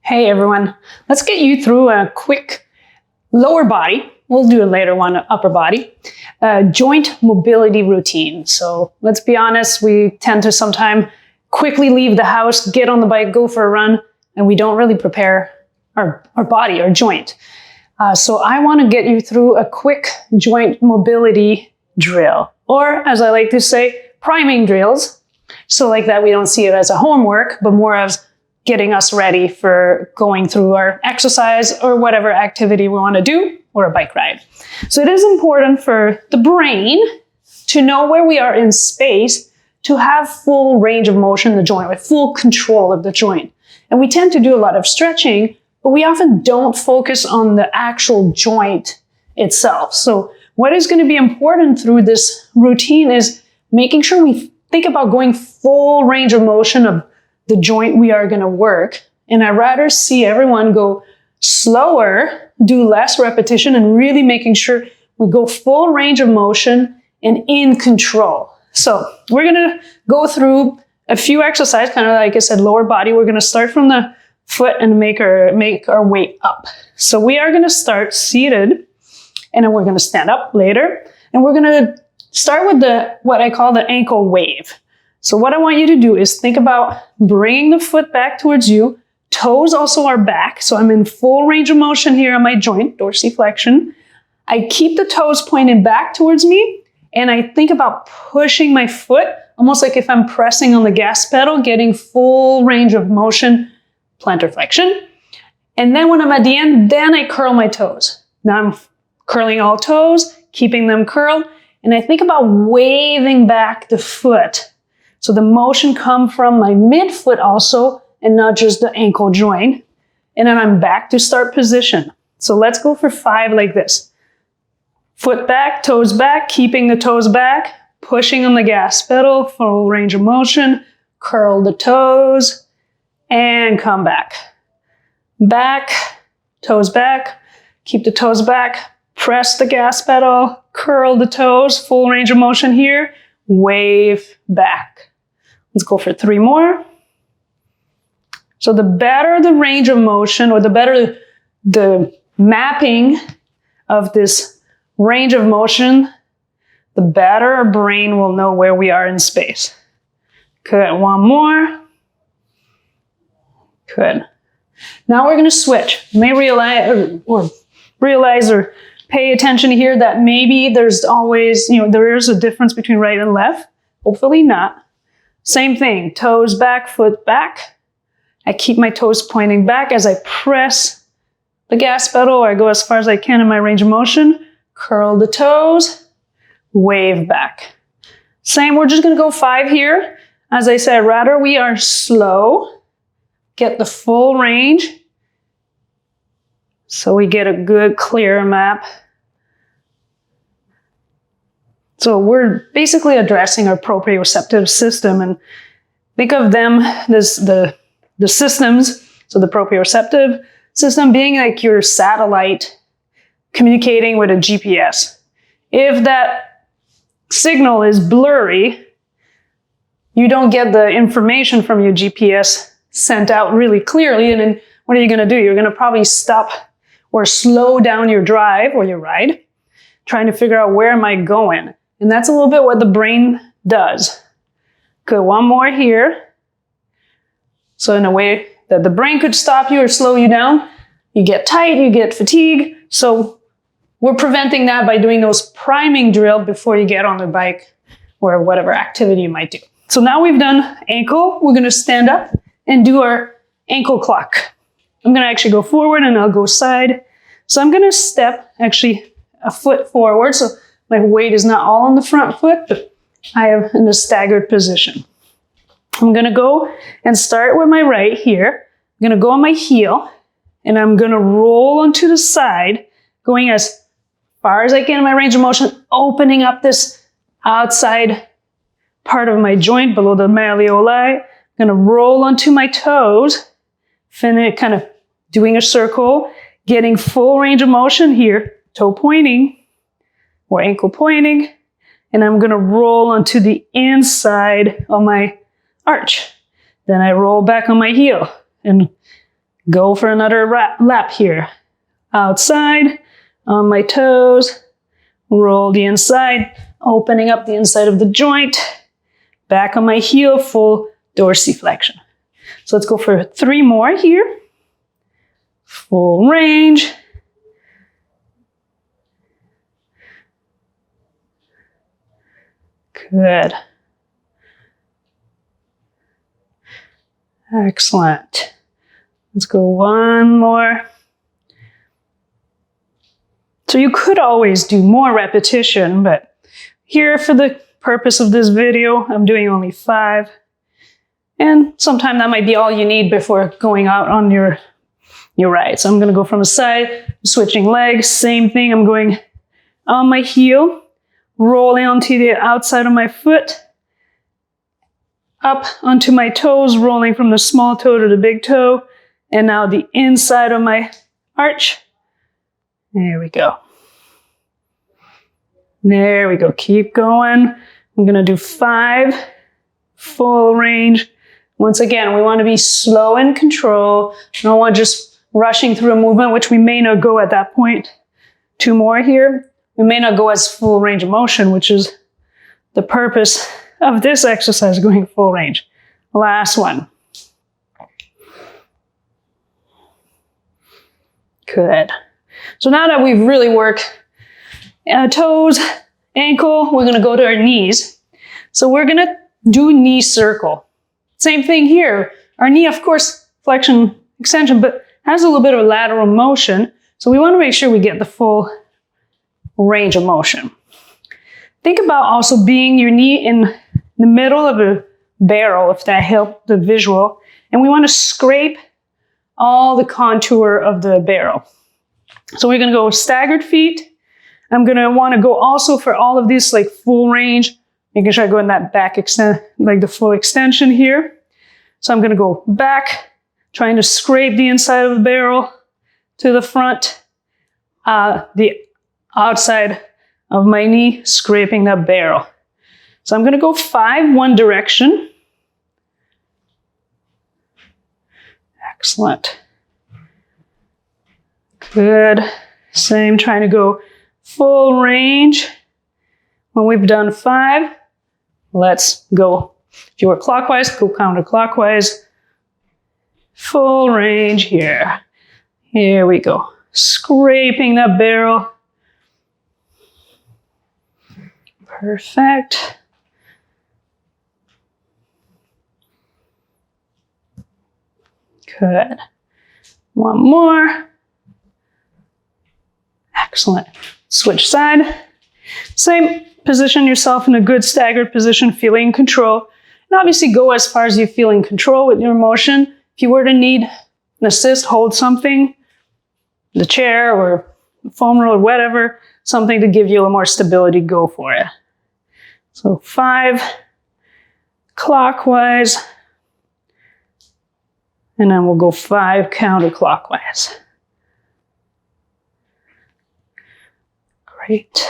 Hey everyone, let's get you through a quick lower body. We'll do a later one, upper body, joint mobility routine. So let's be honest, we tend to sometimes quickly leave the house, get on the bike, go for a run, and we don't really prepare our body, our joint. So I want to get you through a quick joint mobility drill, or as I like to say, priming drills. So like that, we don't see it as a homework, but more as getting us ready for going through our exercise or whatever activity we want to do, or a bike ride. So it is important for the brain to know where we are in space, to have full range of motion in the joint, with full control of the joint. And we tend to do a lot of stretching, but we often don't focus on the actual joint itself. So what is going to be important through this routine is making sure we think about going full range of motion of the joint we are going to work. And I'd rather see everyone go slower, do less repetition, and really making sure we go full range of motion and in control. So we're going to go through a few exercises, kind of like I said, lower body. We're going to start from the foot and make our way up. So we are going to start seated, and then we're going to stand up later. And we're going to start with what I call the ankle wave. So what I want you to do is think about bringing the foot back towards you. Toes also are back. So I'm in full range of motion here on my joint, dorsiflexion. I keep the toes pointed back towards me, and I think about pushing my foot, almost like if I'm pressing on the gas pedal, getting full range of motion, plantar flexion. And then when I'm at the end, then I curl my toes. Now I'm curling all toes, keeping them curled, and I think about waving back the foot. So the motion comes from my midfoot also, and not just the ankle joint. And then I'm back to start position. So let's go for 5 like this. Foot back, toes back, keeping the toes back, pushing on the gas pedal, full range of motion, curl the toes, and come back. Back, toes back, keep the toes back, press the gas pedal, curl the toes, full range of motion here, wave back. Let's go for 3 more. So the better the range of motion, or the better the mapping of this range of motion, the better our brain will know where we are in space. Good. 1 more. Good. Now we're going to switch. You may realize or pay attention here that maybe there's always, there is a difference between right and left. Hopefully not. Same thing, toes back, foot back. I keep my toes pointing back as I press the gas pedal, or I go as far as I can in my range of motion. Curl the toes, wave back. Same, we're just gonna go 5 here. As I said, rather we are slow, get the full range, so we get a good clear map. So we're basically addressing our proprioceptive system, and think of them as the systems. So the proprioceptive system being like your satellite communicating with a GPS. If that signal is blurry, you don't get the information from your GPS sent out really clearly, and then what are you going to do? You're going to probably stop or slow down your drive or your ride, trying to figure out where am I going. And that's a little bit what the brain does. Good, 1 more here. So in a way that the brain could stop you or slow you down, you get tight, you get fatigue. So we're preventing that by doing those priming drill before you get on the bike or whatever activity you might do. So now we've done ankle, we're gonna stand up and do our ankle clock. I'm gonna actually go forward and I'll go side. So I'm gonna step actually a foot forward. So my weight is not all on the front foot, but I am in a staggered position. I'm gonna go and start with my right here. I'm gonna go on my heel, and I'm gonna roll onto the side, going as far as I can in my range of motion, opening up this outside part of my joint below the malleoli. I'm gonna roll onto my toes, finish kind of doing a circle, getting full range of motion here, toe pointing, or ankle pointing, and I'm gonna roll onto the inside of my arch. Then I roll back on my heel and Go for another lap here. Outside, on my toes, roll the inside, opening up the inside of the joint, back on my heel, full dorsiflexion. So let's go for 3 more here. Full range. Good. Excellent. Let's go 1 more. So you could always do more repetition, but here for the purpose of this video, I'm doing only 5. And sometimes that might be all you need before going out on your ride. So I'm going to go from the side, switching legs, same thing. I'm going on my heel, rolling onto the outside of my foot, up onto my toes, rolling from the small toe to the big toe, and now the inside of my arch. There we go. There we go. Keep going. I'm going to do 5 full range. Once again, we want to be slow and control. We don't want just rushing through a movement, which we may not go at that point. 2 more here. We may not go as full range of motion, which is the purpose of this exercise, going full range. Last one. Good. So now that we've really worked toes, ankle, we're going to go to our knees. So we're going to do knee circle. Same thing here. Our knee, of course, flexion, extension, but has a little bit of lateral motion. So we want to make sure we get the full range of motion. Think about also being your knee in the middle of a barrel, if that helped the visual. And we want to scrape all the contour of the barrel. So we're going to go staggered feet. I'm going to want to go also for all of this like full range, making sure I go in that back extent, like the full extension here. So I'm going to go back, trying to scrape the inside of the barrel to the front, the outside of my knee, scraping that barrel. So I'm going to go 5 one direction. Excellent. Good. Same, trying to go full range. When we've done 5, let's go. If you were clockwise, go counterclockwise. Full range here. Here we go. Scraping that barrel. Perfect. Good. 1 more. Excellent. Switch side. Same, position yourself in a good staggered position, feeling in control. And obviously go as far as you feel in control with your motion. If you were to need an assist, hold something, the chair or foam roller, whatever, something to give you a little more stability, go for it. So 5 clockwise, and then we'll go 5 counterclockwise. Great.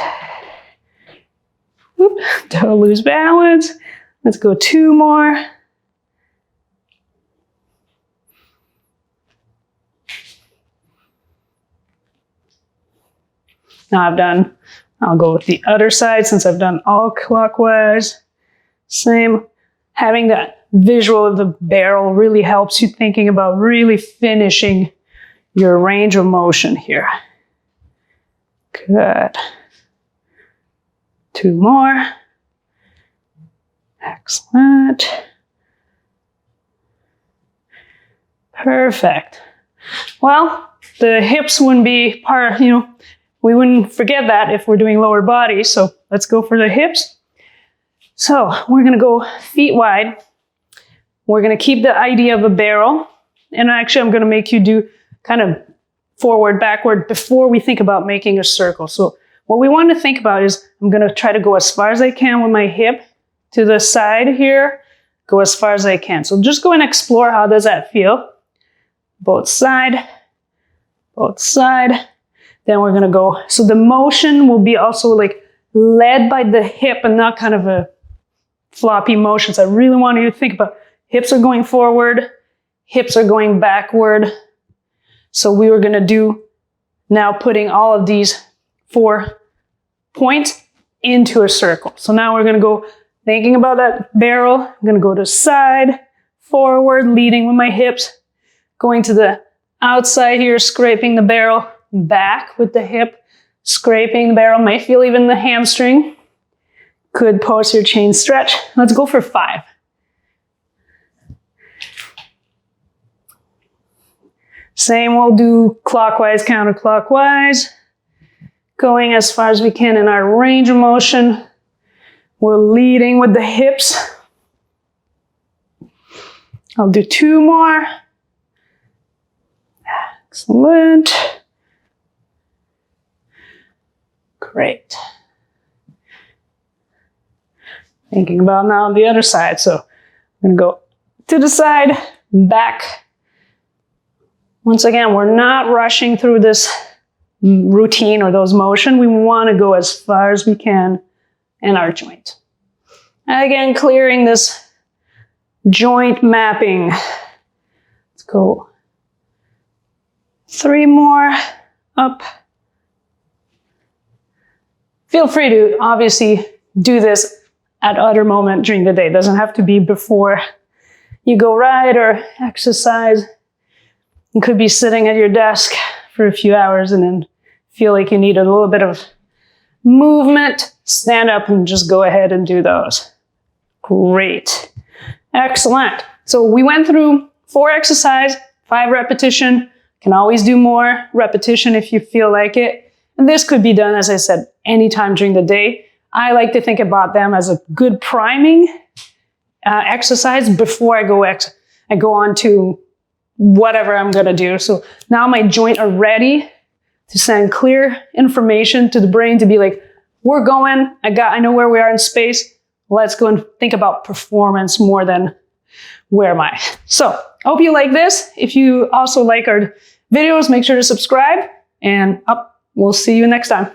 Whoop, don't lose balance. Let's go 2 more. Now I'll go with the other side since I've done all clockwise. Same, having that visual of the barrel really helps you thinking about really finishing your range of motion here. Good. 2 more. Excellent. Perfect. Well, the hips wouldn't be part, we wouldn't forget that if we're doing lower body. So let's go for the hips. So we're going to go feet wide. We're going to keep the idea of a barrel. And actually, I'm going to make you do kind of forward, backward before we think about making a circle. So what we want to think about is I'm going to try to go as far as I can with my hip to the side here. Go as far as I can. So just go and explore, how does that feel? Both side, both side. Then we're going to go. So the motion will be also like led by the hip and not kind of a floppy motion. So I really want you to think about hips are going forward, hips are going backward, So we were gonna do now putting all of these 4 points into a circle. So now we're gonna go thinking about that barrel. I'm gonna go to side, forward, leading with my hips, going to the outside here, scraping the barrel, back with the hip, scraping the barrel, might feel even the hamstring. Good posterior chain stretch. Let's go for 5. Same, we'll do clockwise, counterclockwise. Going as far as we can in our range of motion. We're leading with the hips. I'll do 2 more. Excellent. Great. Thinking about now the other side. So I'm going to go to the side, back. Once again, we're not rushing through this routine or those motion. We want to go as far as we can in our joint. And again, clearing this joint mapping. Let's go 3 more, up. Feel free to obviously do this at other moment during the day. It doesn't have to be before you go ride or exercise. You could be sitting at your desk for a few hours and then feel like you need a little bit of movement. Stand up and just go ahead and do those. Great. Excellent. So we went through 4 exercise, 5 repetition. Can always do more repetition if you feel like it. And this could be done, as I said, anytime during the day. I like to think about them as a good priming exercise before I go on to whatever I'm gonna do. So now my joint are ready to send clear information to the brain to be like, we're going, I know where we are in space. Let's go and think about performance more than where am I. So I hope you like this. If you also like our videos, make sure to subscribe and we'll see you next time.